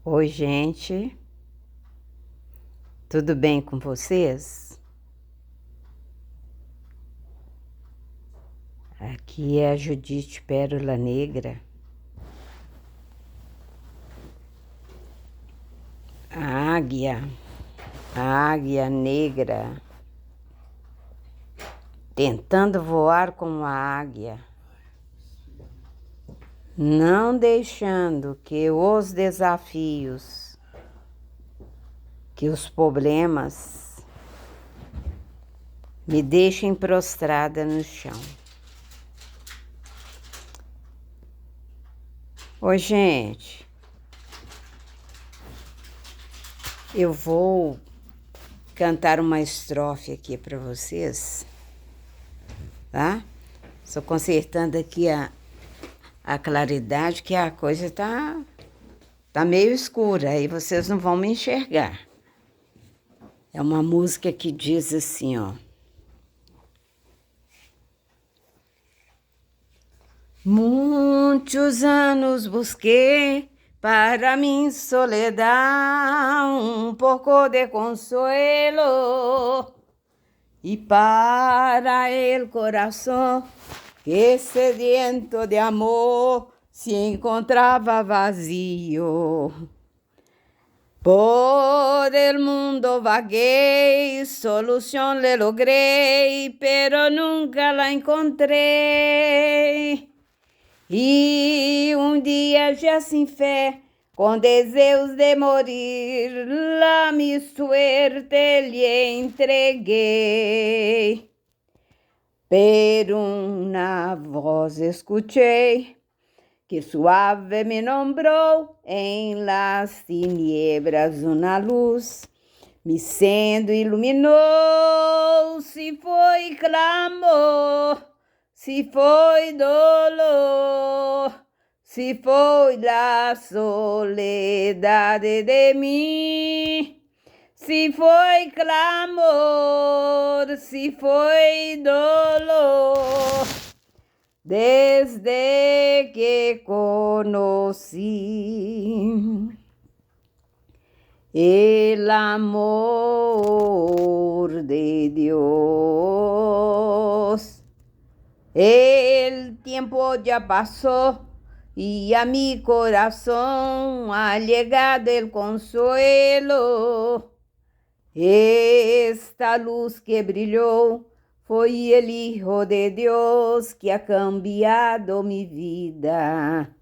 Oi, gente, tudo bem com vocês? Aqui é a Judite Pérola Negra. A águia negra, tentando voar como a águia, não deixando que os desafios, que os problemas me deixem prostrada no chão. Oi, gente, eu vou cantar uma estrofe aqui para vocês, tá? Estou consertando aqui a claridade, que a coisa tá meio escura, aí vocês não vão me enxergar. É uma música que diz assim, ó. Muitos anos busquei para mi soledad un poco de consuelo y para el corazón que sediento de amor se encontraba vacío. Por el mundo vagué, solución le logré, pero nunca la encontré. E um dia já sem fé, com desejos de morir, la mi suerte lhe entreguei. Pero una voz escuchei, que suave me nombrou em las tinieblas uma luz, me sendo iluminou, se foi clamor, se foi dolor, se foi la soledade de mim, se foi clamor, se foi dolor, desde que conocí el amor de Dios. El tiempo ya pasó y a mi corazón ha llegado el consuelo. Esta luz que brilló foi el Hijo de Dios que ha cambiado mi vida.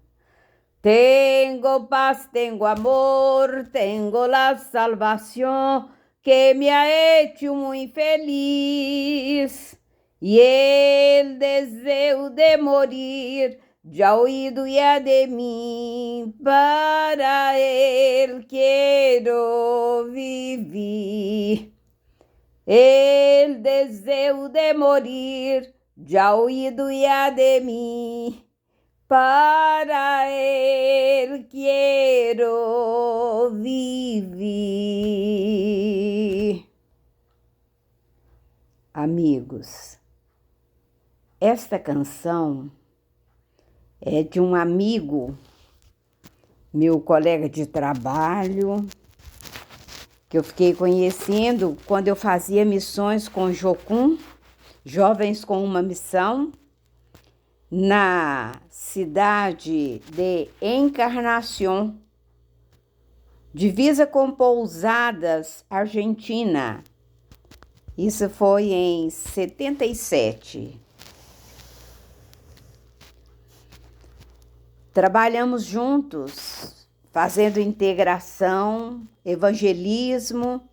Tengo paz, tengo amor, tengo la salvación que me ha hecho muy feliz. Y el deseo de morir ya oído ya de mí, para él quiero vivir. El deseo de morir ya oído ya de mí, para él quiero vivir. Amigos, esta canção é de um amigo, meu colega de trabalho, que eu fiquei conhecendo quando eu fazia missões com Jocum, Jovens com uma Missão, na cidade de Encarnación, divisa com Pousadas, Argentina. Isso foi em 77. Trabalhamos juntos, fazendo integração, evangelismo,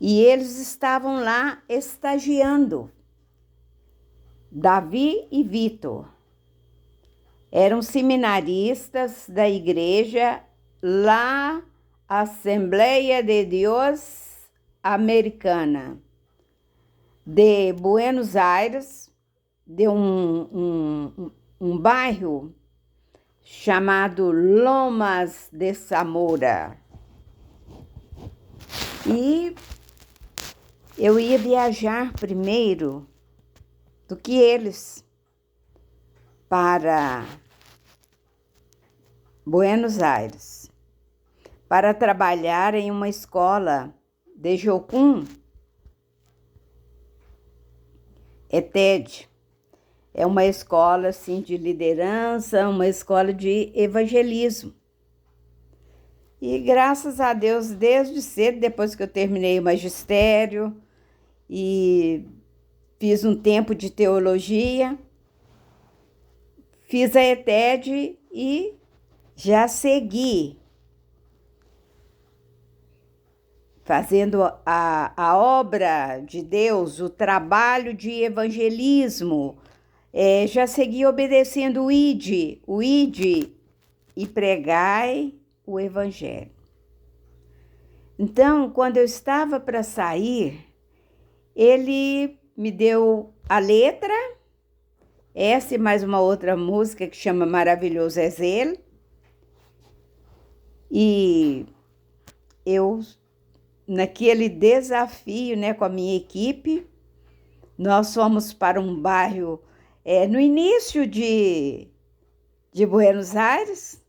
e eles estavam lá estagiando. Davi e Vitor eram seminaristas da igreja La Assembleia de Deus Americana de Buenos Aires, de um bairro chamado Lomas de Zamora. E eu ia viajar primeiro do que eles para Buenos Aires. para trabalhar em uma escola de Jocum, ETED. É uma escola assim, de liderança, uma escola de evangelismo. E graças a Deus, desde cedo, depois que eu terminei o magistério e fiz um tempo de teologia, fiz a ETED e já segui fazendo a obra de Deus, o trabalho de evangelismo. Já segui obedecendo o ID e pregai o evangelho. Então, quando eu estava para sair, ele me deu a letra, essa e mais uma outra música que chama Maravilhoso És Ele. E eu, naquele desafio, né, com a minha equipe, nós fomos para um bairro no início de Buenos Aires.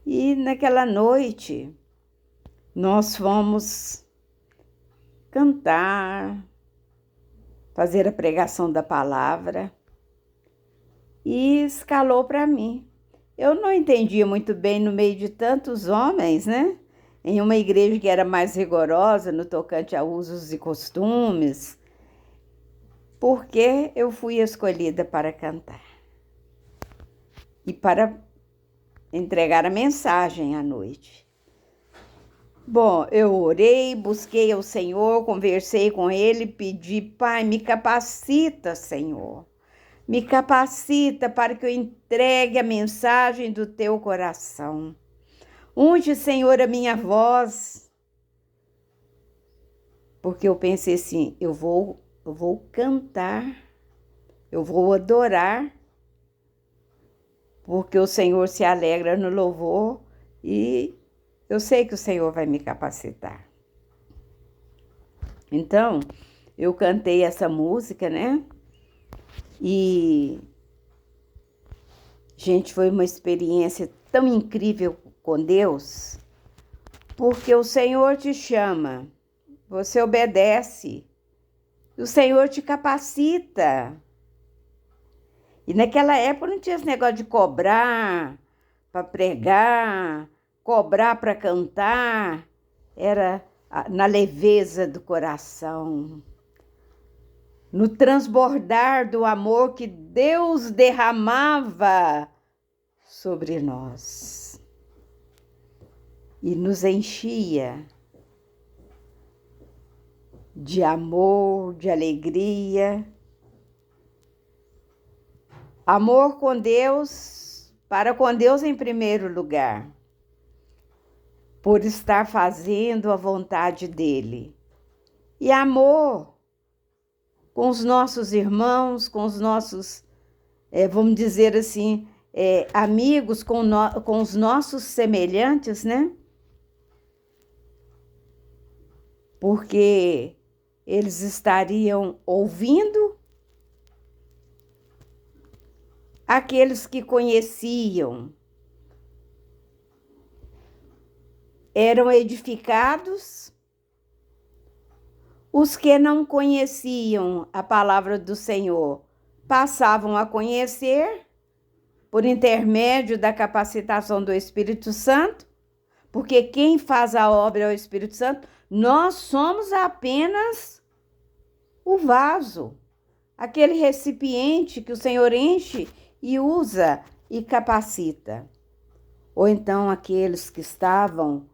E naquela noite, nós fomos cantar, fazer a pregação da palavra, e escalou para mim. Eu não entendia muito bem no meio de tantos homens, né? Em uma igreja que era mais rigorosa no tocante a usos e costumes, porque eu fui escolhida para cantar e para entregar a mensagem à noite. Bom, eu orei, busquei ao Senhor, conversei com Ele, pedi: Pai, me capacita, Senhor. Me capacita para que eu entregue a mensagem do Teu coração. Unge, Senhor, a minha voz. Porque eu pensei assim, eu vou cantar, eu vou adorar, porque o Senhor se alegra no louvor e eu sei que o Senhor vai me capacitar. Então, eu cantei essa música, né? E, gente, foi uma experiência tão incrível com Deus, porque o Senhor te chama, você obedece, o Senhor te capacita. E naquela época não tinha esse negócio de cobrar para pregar, cobrar para cantar, era na leveza do coração, no transbordar do amor que Deus derramava sobre nós e nos enchia de amor, de alegria, amor com Deus, para com Deus em primeiro lugar, por estar fazendo a vontade dele. E amor com os nossos irmãos, com os nossos, vamos dizer assim, amigos, com os nossos semelhantes, né? Porque eles estariam ouvindo aqueles que conheciam, eram edificados, os que não conheciam a palavra do Senhor passavam a conhecer por intermédio da capacitação do Espírito Santo, porque quem faz a obra é o Espírito Santo, nós somos apenas o vaso, aquele recipiente que o Senhor enche e usa e capacita. Ou então aqueles que estavam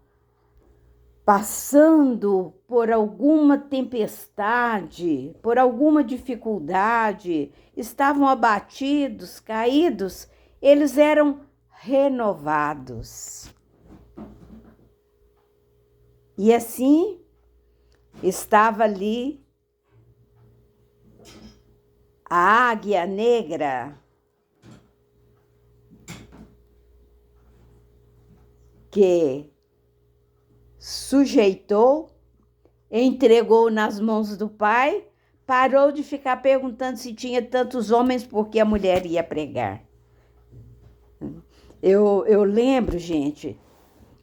passando por alguma tempestade, por alguma dificuldade, estavam abatidos, caídos, eles eram renovados. E assim estava ali a águia negra, que sujeitou, entregou nas mãos do Pai, parou de ficar perguntando se tinha tantos homens porque a mulher ia pregar. Eu lembro, gente,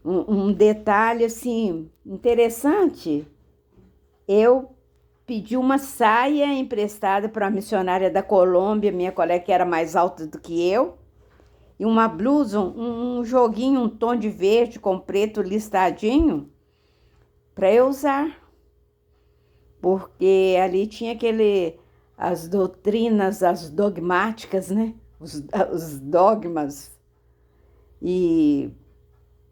um detalhe assim interessante. Eu pedi uma saia emprestada para uma missionária da Colômbia, minha colega que era mais alta do que eu, e uma blusa, um joguinho, um tom de verde com preto listadinho, para eu usar. Porque ali tinha as doutrinas, as dogmáticas, né? Os dogmas. E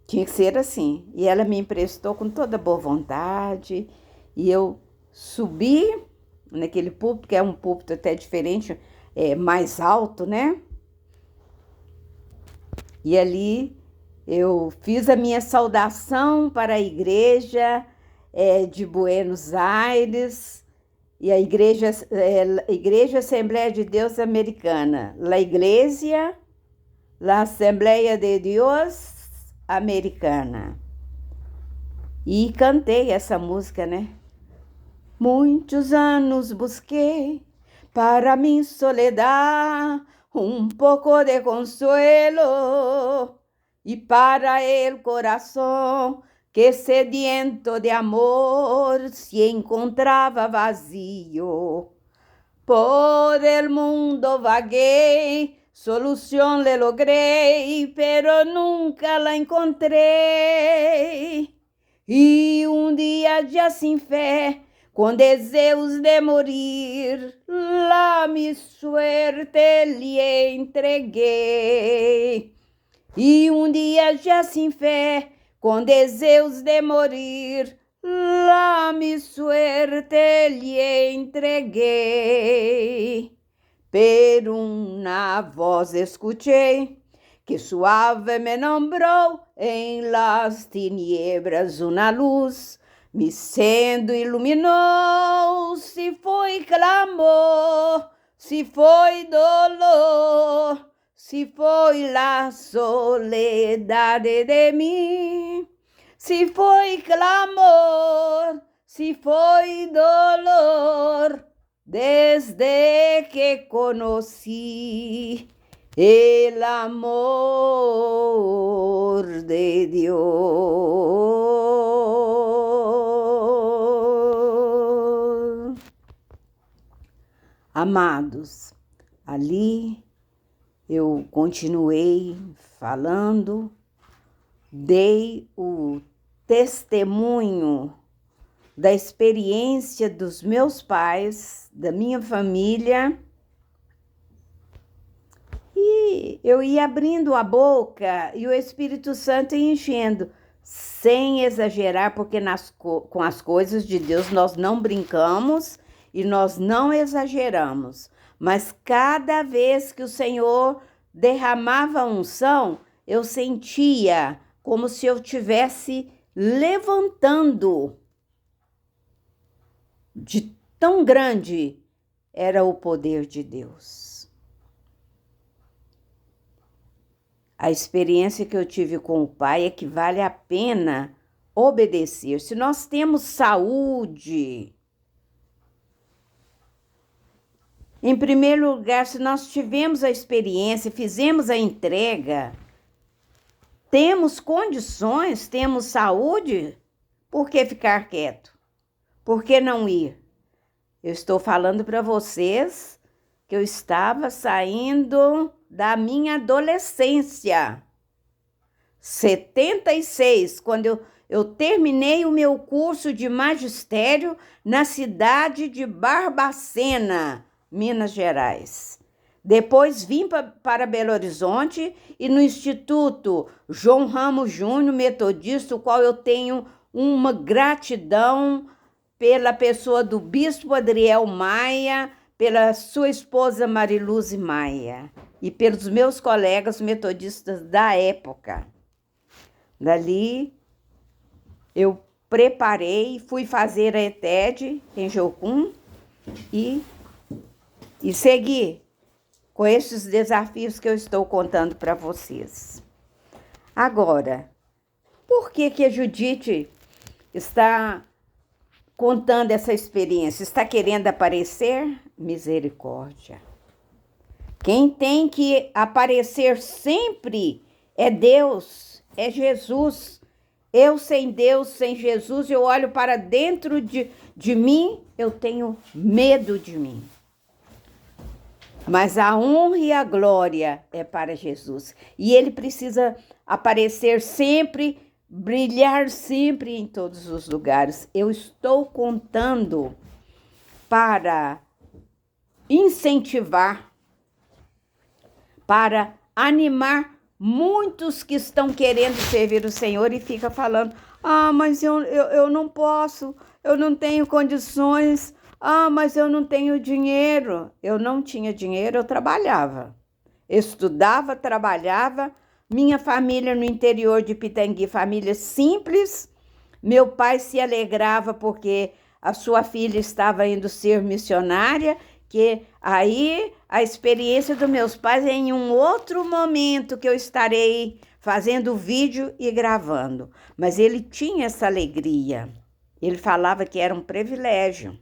tinha que ser assim. E ela me emprestou com toda boa vontade. E eu subi naquele púlpito, que é um púlpito até diferente, mais alto, né? E ali eu fiz a minha saudação para a igreja de Buenos Aires e a Igreja Assembleia de Deus Americana, La Assembleia de Deus Americana. E cantei essa música, né? Muitos anos busquei para mi soledad un poco de consuelo y para el corazón que sediento de amor se encontraba vacío. Por el mundo vagué, solución le logré, pero nunca la encontré. Y un día ya sin fe, con deseos de morir, mi suerte le entregué. Y un día ya sin fe, con deseos de morir, mi suerte le entregué. Pero una voz escuché que suave me nombró en las tinieblas una luz, me sendo iluminou. Se foi clamor, se foi dolor, se foi la soledade de mim, se foi clamor, se foi dolor, desde que conocí el amor de Dios. Amados, ali eu continuei falando, dei o testemunho da experiência dos meus pais, da minha família, e eu ia abrindo a boca e o Espírito Santo ia enchendo, sem exagerar, porque com as coisas de Deus nós não brincamos e nós não exageramos. Mas cada vez que o Senhor derramava a unção, eu sentia como se eu estivesse levantando. De tão grande era o poder de Deus. A experiência que eu tive com o Pai é que vale a pena obedecer. Se nós temos saúde, em primeiro lugar, se nós tivemos a experiência, fizemos a entrega, temos condições, temos saúde, por que ficar quieto? Por que não ir? Eu estou falando para vocês que eu estava saindo da minha adolescência. 76, quando eu terminei o meu curso de magistério na cidade de Barbacena, Minas Gerais. Depois vim para Belo Horizonte e no Instituto João Ramos Júnior, metodista, o qual eu tenho uma gratidão pela pessoa do Bispo Adriel Maia, pela sua esposa Mariluze Maia e pelos meus colegas metodistas da época. Dali, eu preparei, fui fazer a ETED em Jocum e segui com esses desafios que eu estou contando para vocês. Agora, por que a Judite está contando essa experiência? Está querendo aparecer? Misericórdia. Quem tem que aparecer sempre é Deus, é Jesus. Eu sem Deus, sem Jesus, eu olho para dentro de mim, eu tenho medo de mim. Mas a honra e a glória é para Jesus. E ele precisa aparecer sempre, brilhar sempre em todos os lugares. Eu estou contando para incentivar, para animar muitos que estão querendo servir o Senhor e fica falando: ah, mas eu não posso, eu não tenho condições, ah, mas eu não tenho dinheiro. Eu não tinha dinheiro, eu trabalhava. Estudava, trabalhava. Minha família no interior de Pitangui, família simples. Meu pai se alegrava porque a sua filha estava indo ser missionária, que aí a experiência dos meus pais é em um outro momento que eu estarei fazendo vídeo e gravando. Mas ele tinha essa alegria. Ele falava que era um privilégio.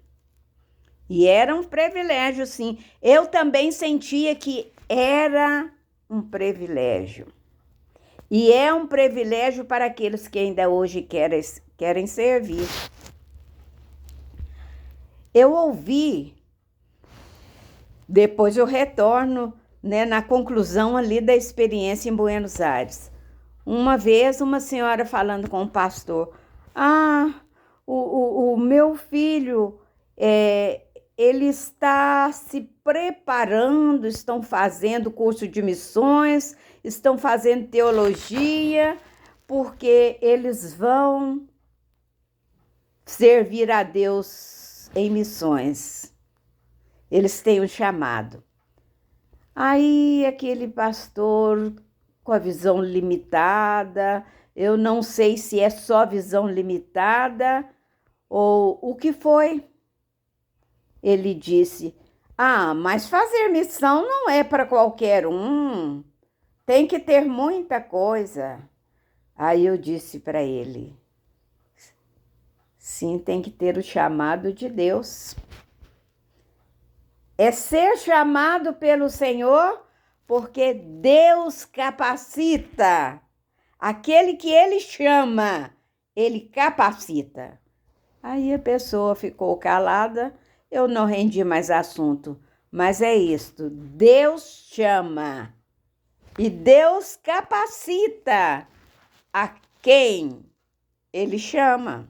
E era um privilégio, sim. Eu também sentia que era um privilégio. E é um privilégio para aqueles que ainda hoje querem servir. Eu ouvi, depois eu retorno, né, na conclusão ali da experiência em Buenos Aires. Uma vez, uma senhora falando com o pastor: ah, o meu filho, ele está se preparando, estão fazendo curso de missões, estão fazendo teologia, porque eles vão servir a Deus em missões. Eles têm um chamado. Aí aquele pastor com a visão limitada, eu não sei se é só visão limitada ou o que foi. Ele disse: ah, mas fazer missão não é para qualquer um. Tem que ter muita coisa. Aí eu disse para ele: sim, tem que ter o chamado de Deus. É ser chamado pelo Senhor, porque Deus capacita. Aquele que ele chama, ele capacita. Aí a pessoa ficou calada, eu não rendi mais assunto. Mas é isto, Deus chama e Deus capacita a quem ele chama.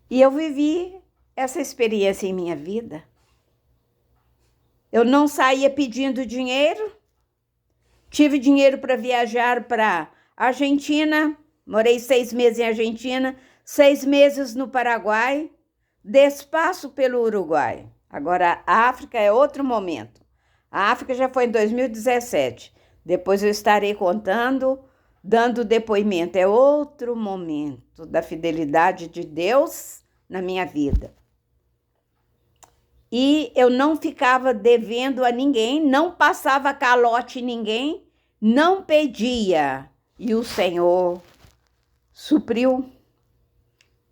E eu vivi essa experiência em minha vida. Eu não saía pedindo dinheiro. Tive dinheiro para viajar para Argentina. Morei 6 meses em Argentina, 6 meses no Paraguai. Despasso pelo Uruguai. Agora, a África é outro momento. A África já foi em 2017. Depois eu estarei contando, dando depoimento. É outro momento da fidelidade de Deus na minha vida. E eu não ficava devendo a ninguém, não passava calote em ninguém, não pedia. E o Senhor supriu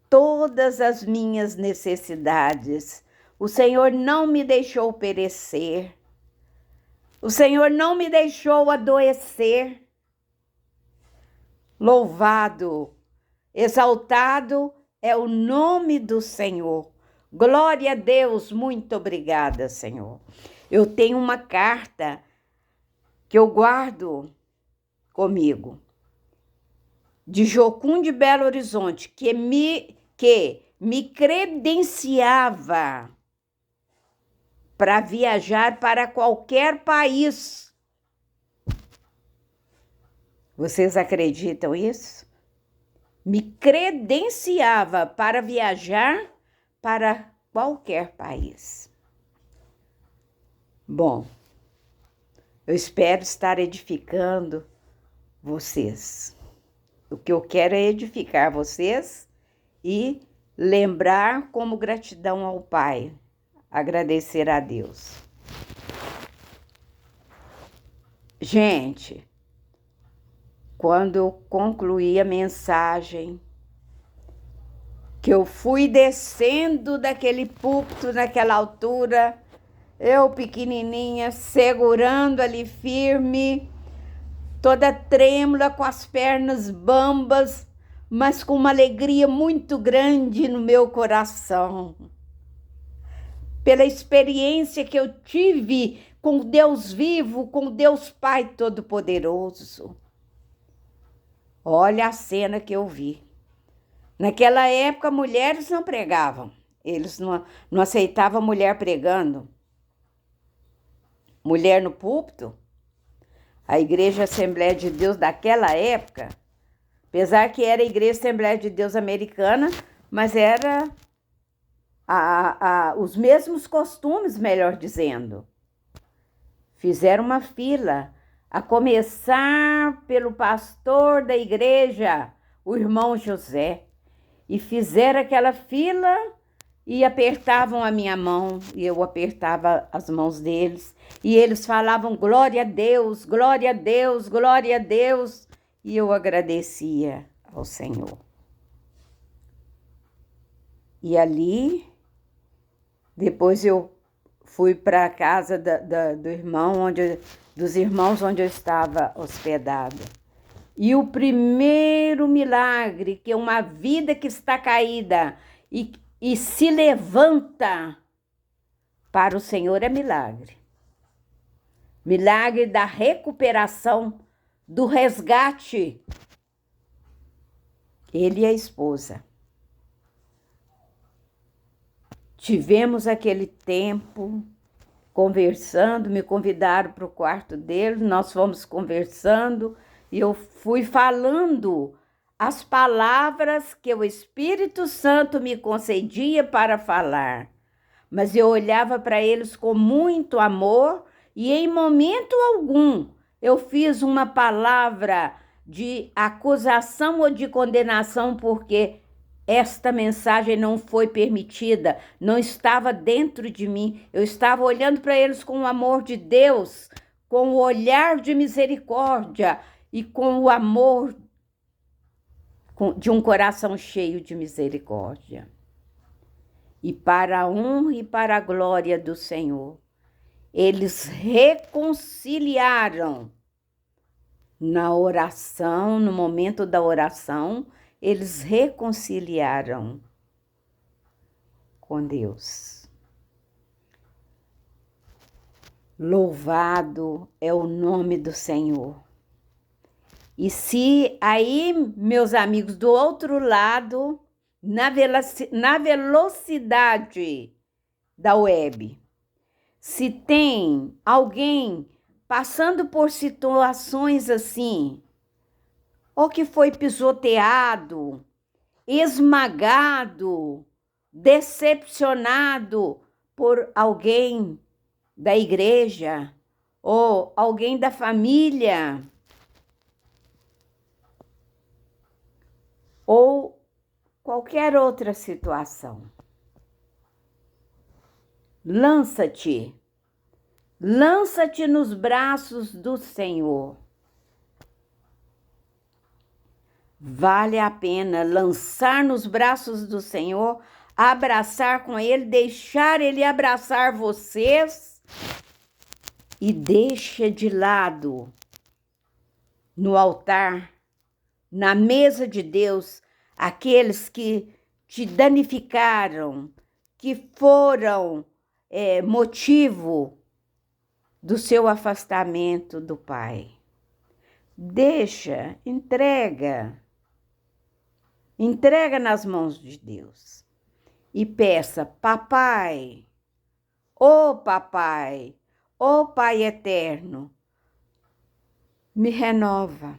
todas as minhas necessidades. O Senhor não me deixou perecer. O Senhor não me deixou adoecer. Louvado, exaltado é o nome do Senhor. Glória a Deus, muito obrigada, Senhor. Eu tenho uma carta que eu guardo comigo, de Jocum de Belo Horizonte, que me credenciava para viajar para qualquer país. Vocês acreditam nisso? Me credenciava para viajar para qualquer país. Bom, eu espero estar edificando vocês. O que eu quero é edificar vocês e lembrar como gratidão ao Pai, agradecer a Deus. Gente, quando eu concluí a mensagem, que eu fui descendo daquele púlpito naquela altura, eu pequenininha, segurando ali firme, toda trêmula, com as pernas bambas, mas com uma alegria muito grande no meu coração. Pela experiência que eu tive com Deus vivo, com Deus Pai Todo-Poderoso. Olha a cena que eu vi. Naquela época, mulheres não pregavam. Eles não aceitavam mulher pregando. Mulher no púlpito. A Igreja Assembleia de Deus daquela época, apesar que era a Igreja Assembleia de Deus americana, mas era os mesmos costumes, melhor dizendo. Fizeram uma fila, a começar pelo pastor da igreja, o irmão José, e fizeram aquela fila e apertavam a minha mão, e eu apertava as mãos deles, e eles falavam glória a Deus, glória a Deus, glória a Deus, e eu agradecia ao Senhor. E ali, depois eu fui para a casa dos irmãos onde eu estava hospedada. E o primeiro milagre, que é uma vida que está caída e se levanta para o Senhor, é milagre. Milagre da recuperação, do resgate. Ele e a esposa. Tivemos aquele tempo conversando, me convidaram para o quarto dele, nós fomos conversando e eu fui falando as palavras que o Espírito Santo me concedia para falar. Mas eu olhava para eles com muito amor e em momento algum eu fiz uma palavra de acusação ou de condenação, porque esta mensagem não foi permitida, não estava dentro de mim. Eu estava olhando para eles com o amor de Deus, com o olhar de misericórdia e com o amor de um coração cheio de misericórdia. E para a honra e para a glória do Senhor, eles reconciliaram na oração, no momento da oração, eles reconciliaram com Deus. Louvado é o nome do Senhor. E se aí, meus amigos, do outro lado, na velocidade da web, se tem alguém passando por situações assim, ou que foi pisoteado, esmagado, decepcionado por alguém da igreja ou alguém da família, ou qualquer outra situação, lança-te nos braços do Senhor. Vale a pena lançar nos braços do Senhor, abraçar com Ele, deixar Ele abraçar vocês e deixa de lado no altar, na mesa de Deus, aqueles que te danificaram, que foram motivo do seu afastamento do Pai. Deixa, entrega nas mãos de Deus e peça: papai, ô Pai eterno, me renova,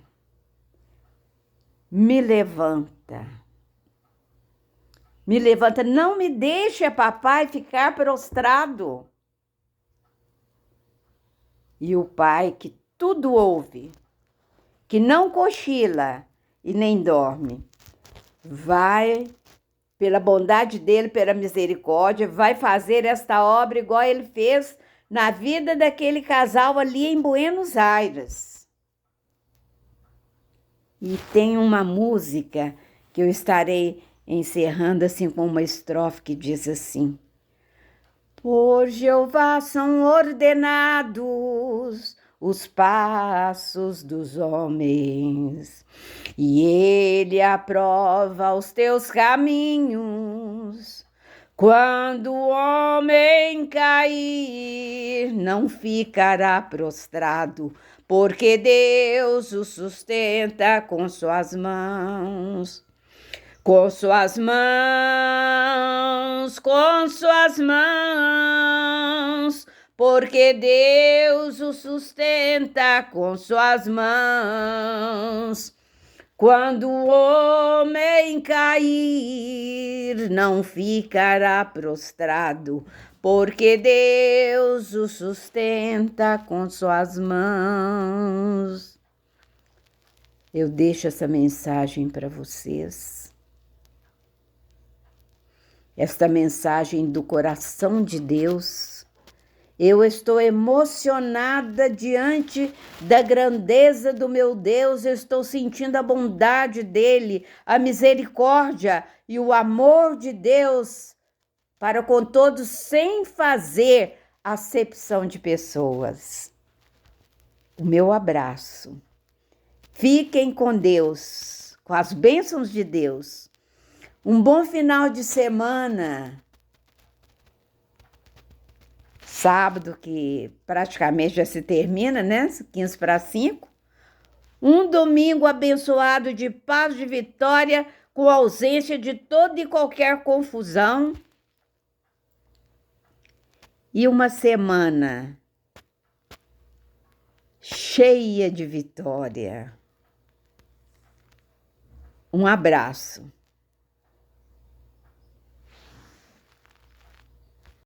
me levanta, não me deixe, papai, ficar prostrado. E o Pai que tudo ouve, que não cochila e nem dorme, vai, pela bondade dele, pela misericórdia, vai fazer esta obra igual ele fez na vida daquele casal ali em Buenos Aires. E tem uma música que eu estarei encerrando assim com uma estrofe que diz assim: por Jeová são ordenados os passos dos homens, e Ele aprova os teus caminhos. Quando o homem cair, não ficará prostrado, porque Deus o sustenta com suas mãos. Com suas mãos, porque Deus o sustenta com suas mãos. Quando o homem cair, não ficará prostrado, porque Deus o sustenta com suas mãos. Eu deixo essa mensagem para vocês. Esta mensagem do coração de Deus. Eu estou emocionada diante da grandeza do meu Deus, eu estou sentindo a bondade dele, a misericórdia e o amor de Deus para com todos, sem fazer acepção de pessoas. O meu abraço. Fiquem com Deus, com as bênçãos de Deus. Um bom final de semana. Sábado, que praticamente já se termina, né? 4:45. Um domingo abençoado de paz, de vitória, com ausência de toda e qualquer confusão. E uma semana cheia de vitória. Um abraço.